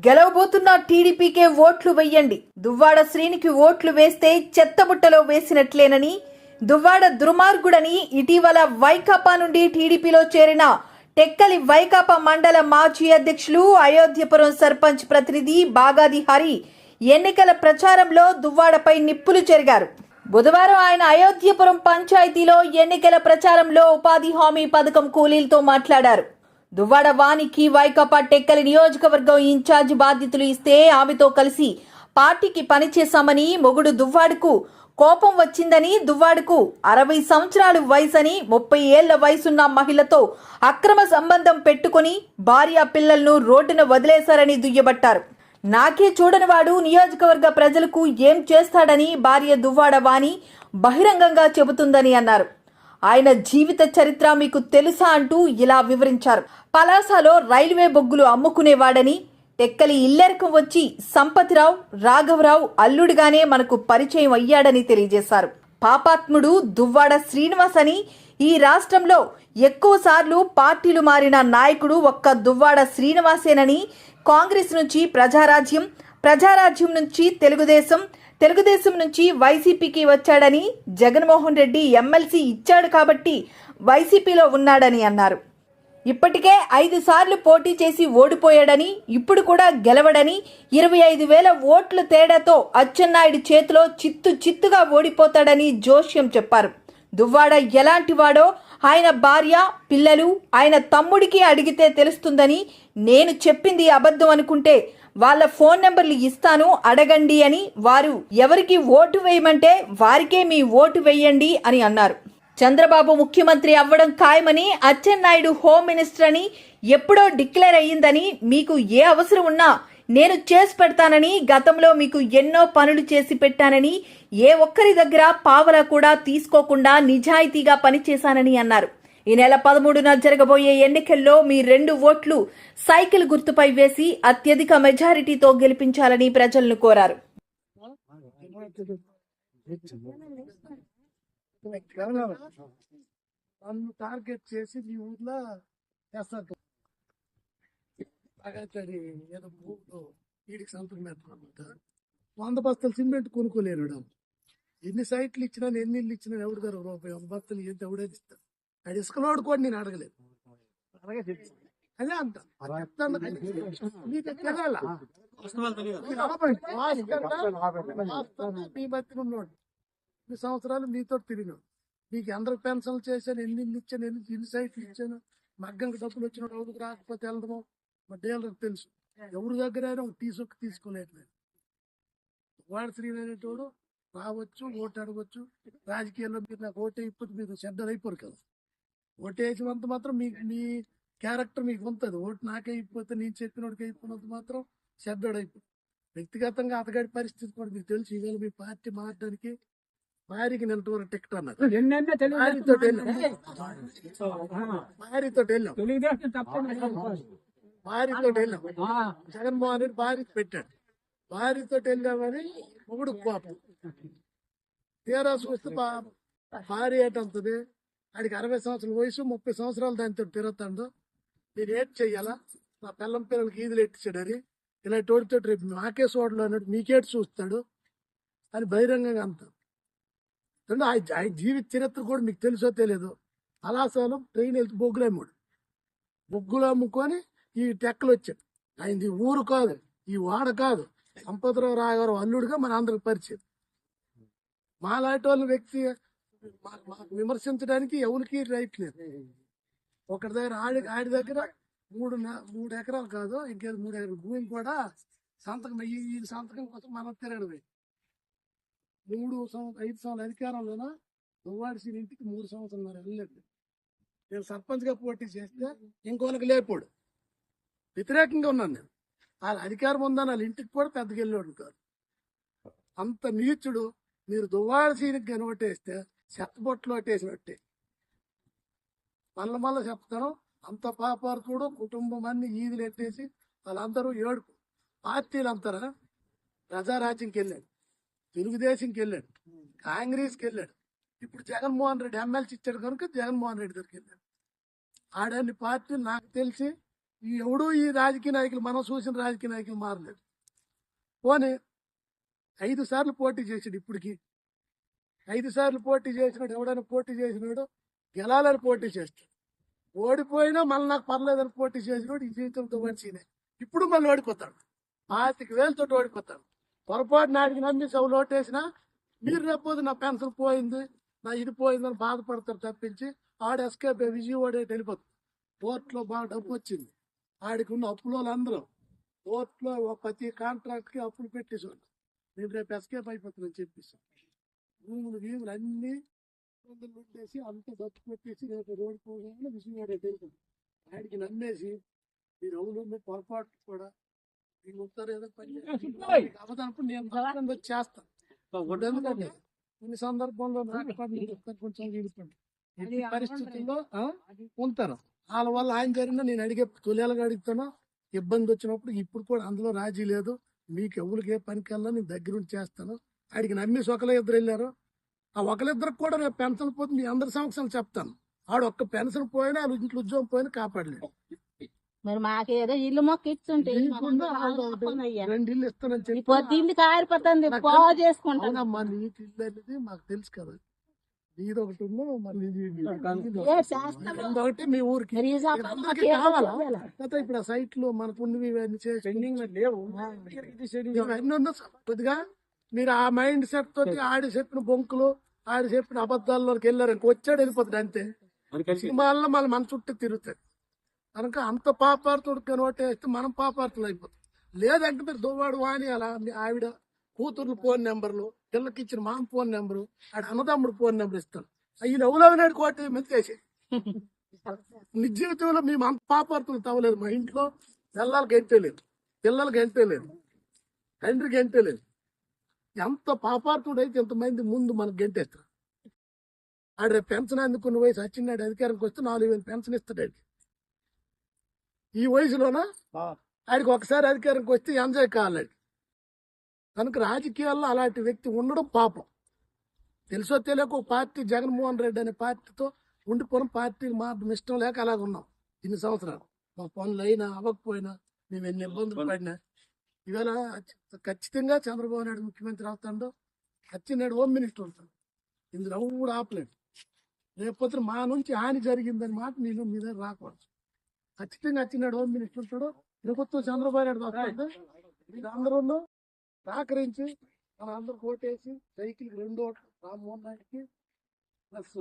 గెలవబోతున్న టీడీపీకే ఓట్లు వెయ్యండి. దువ్వాడ శ్రీనికి ఓట్లు వేస్తే చెత్తబుట్టలో వేసినట్లేనని, దువ్వాడ దుర్మార్గుడని ఇటీవల వైకాపా నుండి టీడీపీలో చేరిన టెక్కలి వైకాపా మండల మాజీ అధ్యక్షులు, అయోధ్యపురం సర్పంచ్ ప్రతినిధి బాగాది హరి ఎన్నికల ప్రచారంలో దువ్వాడపై నిప్పులు చెరిగారు. బుధవారం ఆయన అయోధ్యపురం పంచాయతీలో ఎన్నికల ప్రచారంలో ఉపాధి హామీ పథకం కూలీలతో మాట్లాడారు. దువ్వాడ వానికి వైకాపా టెక్కలి నియోజకవర్గం ఇన్ఛార్జ్ బాధ్యతలు ఇస్తే ఆమెతో కలిసి పార్టీకి పనిచేశామని, మొగుడు దువ్వాడకు కోపం వచ్చిందని, దువ్వాడకు 60 సంవత్సరాలు వయసని, 30 ఏళ్ల వయసున్న మహిళతో అక్రమ సంబంధం పెట్టుకుని భార్య పిల్లలను రోడ్డున వదిలేశారని దుయ్యబట్టారు. నాకే చూడనివాడు నియోజకవర్గ ప్రజలకు ఏం చేస్తాడని భార్య దువ్వాడ వాణి బహిరంగంగా చెబుతుందని అన్నారు. ఆయన జీవిత చరిత్ర మీకు తెలుసా అంటూ ఇలా వివరించారు. పలాసలో రైల్వే బొగ్గులు అమ్ముకునేవాడని, టెక్కలి ఇల్లెరకం వచ్చి సంపతిరావు, రాఘవరావు అల్లుడిగానే మనకు పరిచయం అయ్యాడని తెలియజేశారు. పాపాత్ముడు దువ్వాడ శ్రీనివాస్ అని, ఈ రాష్ట్రంలో ఎక్కువ సార్లు పార్టీలు మారిన నాయకుడు ఒక్క దువ్వాడ శ్రీనివాసేనని, కాంగ్రెస్ నుంచి ప్రజారాజ్యం, ప్రజారాజ్యం నుంచి తెలుగుదేశం నుంచి వైసీపీకి వచ్చాడని, జగన్మోహన్ రెడ్డి ఎమ్మెల్సీ ఇచ్చాడు కాబట్టి వైసీపీలో ఉన్నాడని అన్నారు. ఇప్పటికే 5 సార్లు పోటీ చేసి ఓడిపోయాడని, ఇప్పుడు కూడా గెలవడని, 25,000 ఓట్ల తేడాతో అచ్చెన్నాయుడు చేతిలో చిత్తుగా ఓడిపోతాడని జోష్యం చెప్పారు. దువ్వాడ ఎలాంటి వాడో ఆయన భార్య, పిల్లలు, ఆయన తమ్ముడికి అడిగితే తెలుస్తుందని, నేను చెప్పింది అబద్ధం అనుకుంటే వాళ్ళ ఫోన్ నెంబర్లు ఇస్తాను, అడగండి అని, వారు ఎవరికి ఓటు వేయమంటే వారికే మీ ఓటు వేయండి అని అన్నారు. చంద్రబాబు ముఖ్యమంత్రి అవ్వడం ఖాయమని, అచ్చెన్నాయుడు హోమ్ మినిస్టర్ అని ఎప్పుడో డిక్లేర్ అయ్యిందని, మీకు ఏ అవసరం ఉన్నా నేను చేసి పెడతానని, గతంలో మీకు ఎన్నో పనులు చేసి పెట్టానని, ఏ ఒక్కరి దగ్గర పావలా కూడా తీసుకోకుండా నిజాయితీగా పనిచేశానని అన్నారు. ఈ నెల 13న జరగబోయే ఎన్నికల్లో మీ 2 ఓట్లు సైకిల్ గుర్తుపై వేసి అత్యధిక మెజారిటీతో గెలిపించాలని ప్రజలను కోరారు. టార్గెట్ చేసి మీ ఊర్లో చేస్తారు. ఏదో వీడికి సంతకం పెట్టుకోమంట 100 బస్తాలు సిమెంట్ కొనుక్కోలేరు. ఎన్ని సైట్లు ఇచ్చినా, ఎన్ని ఇల్లు ఇచ్చినా ఎవరు గారు రూపాయి 100 బస్తాలు ఎంత ఎవడేది ఇస్తారు. అది ఇసుకలోడు కూడా నేను అడగలేదు. అదే అంత మీ మధ్య ఉన్నాడు. 2 సంవత్సరాలు మీతో తిరిగాను. మీకు అందరికి పెన్షన్లు చేశాను, ఎన్ని ఇల్లు ఇచ్చాను, ఎన్ని సైట్లు ఇచ్చాను. మగ్గంకి డబ్బులు వచ్చిన రోజుకు రాకపోతే వెళ్ళడము మా డీలర్కి తెలుసు. ఎవరి దగ్గర తీసుకోలేదు. వాడు శ్రీనేటోడు రావచ్చు, ఓటు అడగవచ్చు. రాజకీయాల్లో మీరు నాకు ఓటు అయిపోతే మీరు చెడ్డలు అయిపోరు కదా. ఓటు వేసినంత మాత్రం మీ క్యారెక్టర్ మీకు ఉంటుంది. ఓటు నాకే అయిపోతే, నేను చెప్పినోడికి అయిపోయినంత మాత్రం చెడ్డోడు అయిపోతుంది. వ్యక్తిగతంగా అతగాడి పరిస్థితి కూడా మీకు తెలుసు. ఈవేళ మీ పార్టీ మారడానికి భార్యకి నిలటూరు టికెట్ అన్నారు. భార్యతో వెళ్ళాం. జగన్మోహన్ రెడ్డి భార్యకి పెట్టాడు. భార్యతో వెళ్ళామని మొగుడు కోపం. తీరా చూస్తే భార్య ఏంటంతది, ఆడికి 60 సంవత్సరాల వయసు, 30 సంవత్సరాలు దానితో తిరుగుతాడు. నేను ఏం చెయ్యాలా, నా పిల్లం పిల్లలకి ఈదులు ఎట్టించాడు అని, ఇలా తోడితో రేపు నాకే చూడలు అన్నట్టు మీకేటి చూస్తాడు అని బహిరంగంగా అంటారు. ఆయన జీవిత చరిత్ర కూడా మీకు తెలుసో తెలియదు. అలాసాలు ట్రైన్ వెళ్తే బొగ్గులు అమ్ముకొని ఈ టెక్కలు వచ్చాడు. ఆయనది ఊరు కాదు, ఈ వాడ కాదు, సంపతరావు రాఘవరావు అల్లుడుగా మన అందరికి పరిచయం. మాలాంటి వాళ్ళ వ్యక్తి విమర్శించడానికి ఎవరికి రైట్ లేదు. ఒకటి దగ్గర ఆడి దగ్గర 3 ఎకరాలు కాదు, ఇంకేదో 3 ఎకరాల భూమి కూడా సంతకం ఈ సంతకం కోసం మనం తిరగడమే. 5 సంవత్సరాల అధికారంలోన దువ్వాడి ఇంటికి 3 సంవత్సరాలు వెళ్ళలేదు. నేను సర్పంచ్గా పోటీ చేస్తే ఇంకోళ్ళకి లేపోడు. వ్యతిరేకంగా ఉన్నాను నేను. వాళ్ళ అధికారం ఉందని వాళ్ళ ఇంటికి కూడా పెద్దగా వెళ్ళాడు కాదు. అంత నీచుడు. మీరు దువ్వాడ సీనికి కానీ ఓటేస్తే చెత్తబొట్లు ఓటేసినట్టే. మళ్ళీ చెప్తాను. అంత పాపార్కుడు కుటుంబం అన్ని ఈదులు ఎట్టేసి వాళ్ళందరూ ఏడుపు. పార్టీలు అంతరా ప్రజారాజ్యంకి వెళ్ళాడు, తెలుగుదేశంకి వెళ్ళాడు, కాంగ్రెస్కి వెళ్ళాడు. ఇప్పుడు జగన్మోహన్ రెడ్డి ఎమ్మెల్సీ ఇచ్చాడు కనుక జగన్మోహన్ రెడ్డి దగ్గరికి వెళ్ళాడు. ఆడన్ని పార్టీలు నాకు తెలిసి ఎవడు ఈ రాజకీయ నాయకులు మనం చూసిన రాజకీయ నాయకులు మారలేదు. పోనీ 5 సార్లు పోటీ చేసాడు. ఇప్పటికి 5 సార్లు పోటీ చేసినాడు. ఎవడైనా పోటీ చేసినాడు గెలాలని పోటీ చేస్తాడు. ఓడిపోయినా మళ్ళీ నాకు పర్లేదని పోటీ చేసినాడు ఈ జీవితంతో మనిషినే. ఇప్పుడు మళ్ళీ ఓడిపోతాడు. 25,000 ఓడిపోతాడు. పొరపాటు నాటికి నమ్మి సభలు ఓటేసినా మీరు రేపోతే నా పెన్షన్ పోయింది, నా ఇది పోయిందని బాధపడతారు తప్పించి ఆడు ఎస్కేప్ విజయవాడ వెళ్ళిపోతుంది. కోర్టులో బాగా డబ్బు వచ్చింది. ఆడికి ఉన్న అప్పులో అందరూ కోర్టులో ప్రతి కాంట్రాక్ట్ కి అప్పులు పెట్టేసాడు. నేను రేపు ఎస్కేప్ అయిపోతుందని చెప్పేసి భూములు అన్ని ఉండేసి అంత దత్తు పెట్టేసి రేపు రోడ్డు పోగానే విజయవాడ వెళ్ళిపోతుంది. ఆడికి నమ్మేసి మీరు అవును పొరపాటు కూడా మీరు ఉంటారు ఏదో పని అవదనప్పుడు నేను బలంగా వచ్చి చేస్తాను. ఎందుకంటే కొన్ని సందర్భంలో కొంచెం వీడిపోండి పరిస్థితుల్లో ఉంటారు. వాళ్ళ వల్ల ఆయన జరిగినా నేను అడిగే తొలేలుగా అడుగుతాను. ఇబ్బంది వచ్చినప్పుడు ఇప్పుడు కూడా అందులో రాజీ లేదు. మీకు ఎవరికి ఏ పనికి వెళ్ళా నేను దగ్గరుండి చేస్తాను. ఆడికి నమ్మేసి ఒకళ్ళిద్దరు వెళ్ళారు. ఆ ఒకళ్ళిద్దరికి కూడా రేపు పెన్షన్ పోతే మీ అందరి సమక్షంలో చెప్తాను. ఆడు ఒక్క పెన్షన్ పోయినా వాళ్ళ ఇంట్లో ఉద్యోగం పోయినా కాపాడలేదు. మరి మాకేదో ఇల్లు మొక్క ఇచ్చుంటే 2 ఇల్లు ఇస్తానని చెప్పి పొద్దు ఇల్లు కారిపోతుంది బాగా చేసుకుంటాం. అవునమ్మా నీకు ఇల్లు అనేది మాకు తెలుసు కదా. నీది ఒకటి ఒకటి మీ ఊరికి అందరికీ కావాలా? ఇప్పుడు ఆ సైట్ లో మనకు ఉన్నవి కొద్దిగా మీరు ఆ మైండ్ సెట్ తోటి ఆడి చెప్పిన బొంకులు ఆడి చెప్పిన అబద్ధాల్లోకి వెళ్ళారు. వచ్చాడు వెళ్ళిపోతుంది అంతే. సినిమాల్లో మళ్ళీ మన చుట్టూ తిరుగుతాయి కనుక అంత పాపార్థుడు ఓటేస్తే మనం పాపార్థులు అయిపోతాం. లేదంటే మీరు దువ్వాడు వాణి అలా మీ ఆవిడ కూతుర్లు ఫోన్ నెంబర్లు పిల్లకి ఇచ్చిన మామ ఫోన్ నెంబరు ఆడ అన్నదమ్ముడు ఫోన్ నెంబర్ ఇస్తాను. అవి ఎవరెవనాడు కోట మెత్తేసి నిజ జీవితంలో మేము అంత పాపార్థులు తవ్వలేదు. మా ఇంట్లో పిల్లలకి గెంటలేదు, పిల్లలకి గెంటలేదు, తండ్రికి గెంటలేదు. ఎంత పాపార్థుడు అయితే ఇంతమంది ముందు మనకు గెంటేస్తారు. ఆడ రేపు పెన్షన్ అందుకున్న వయసు వచ్చినాడు అధికారానికి వస్తే 4,000 పెన్షన్ ఇస్తాడు. ఈ వయసులోన ఆడికి ఒకసారి అధికారానికి వస్తే ఎంజాయ్ కావాలి. కనుక రాజకీయాల్లో అలాంటి వ్యక్తి ఉండడం పాపం. తెలుసో తెలియక ఒక పార్టీ జగన్మోహన్ రెడ్డి అనే పార్టీతో ఉండిపోయిన పార్టీకి మాత్రం ఇష్టం లేక అలాగ ఉన్నాం ఇన్ని సంవత్సరాలు. మా పనులు అయినా అవ్వకపోయినా మేము ఎన్ని ఇబ్బందులు పడినా ఇవాళ ఖచ్చితంగా చంద్రబాబు నాయుడు ముఖ్యమంత్రి అవుతాడో ఖచ్చితంగా హోమ్ మినిస్టర్ అవుతాడు. ఇందులో ఎవరు కూడా ఆపలేదు. రేపొద్దు మా నుంచి హాని జరిగిందని మాట నేను మీ దగ్గర రాకూడదు. ఖచ్చితంగా వచ్చినాడు హోమ్ మినిస్టర్ ఉంటాడు. ప్రభుత్వం చంద్రబాబు నాయుడు వస్తుంది. మీరు అందరూ సహకరించి మన అందరూ ఓటేసి సైకిల్కి 2 ఓట్లు రామ్మోహన్ నాయుడుకి ప్లస్